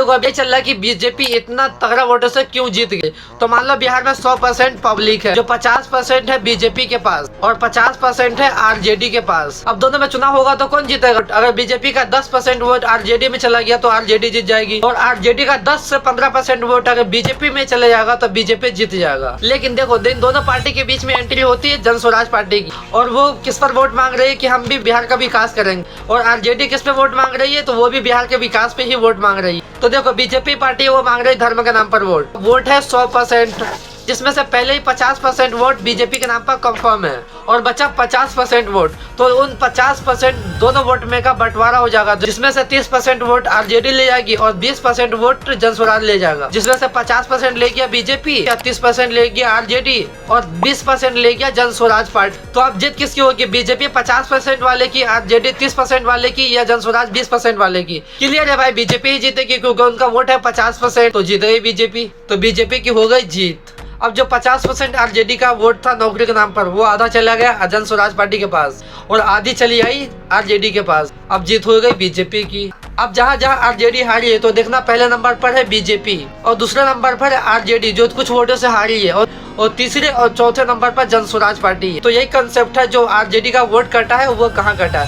देखो अब ये चल रहा है कि बीजेपी इतना तगड़ा वोटों से क्यों जीत गई। तो मान लो बिहार में 100% पब्लिक है, जो 50% है बीजेपी के पास और 50% है आरजेडी के पास। अब दोनों में चुनाव होगा तो कौन जीतेगा? अगर बीजेपी का 10% वोट आरजेडी में चला गया तो आरजेडी जीत जाएगी, और आरजेडी का 10 से 15% वोट अगर बीजेपी में चले जाएगा तो बीजेपी जीत जाएगा। लेकिन देखो दोनों पार्टी के बीच में एंट्री होती है जन स्वराज पार्टी की, और वो किस पर वोट मांग रही है कि हम भी बिहार का विकास करेंगे, और आरजेडी किस पे वोट मांग रही है तो वो भी बिहार के विकास पे ही वोट मांग रही है। तो देखो बीजेपी पार्टी वो मांग रही है धर्म के नाम पर वोट है 100%, जिसमें से पहले ही 50% वोट बीजेपी के नाम पर कंफर्म है और बचा 50% वोट। तो उन 50% दोनों वोट में का बंटवारा हो जाएगा, जिसमें से 30% वोट आरजेडी ले जाएगी और 20% वोट जन स्वराज ले जाएगा, जिसमें से 50% ले गया बीजेपी, 30% ले गया आरजेडी और 20% ले गया जन स्वराज पार्टी। तो अब जीत किसकी होगी? बीजेपी 50% वाले की, आरजेडी 30% वाले की, या जन स्वराज 20% वाले की? क्लियर है भाई, बीजेपी ही जीतेगी क्योंकि उनका वोट है 50%, तो जीत गई बीजेपी। तो बीजेपी की हो गई जीत। अब जो 50% आरजेडी का वोट था नौकरी के नाम पर, वो आधा चला गया जन स्वराज पार्टी के पास और आधी चली आई आरजेडी के पास। अब जीत हो गई बीजेपी की। अब जहाँ जहाँ आरजेडी हारी है तो देखना पहले नंबर पर है बीजेपी और दूसरे नंबर पर है आरजेडी जो कुछ वोटों से हारी है, और तीसरे और चौथे नंबर पर जन स्वराज पार्टी है। तो यही कंसेप्ट है, जो आरजेडी का वोट कटा है वो कहाँ कटा है।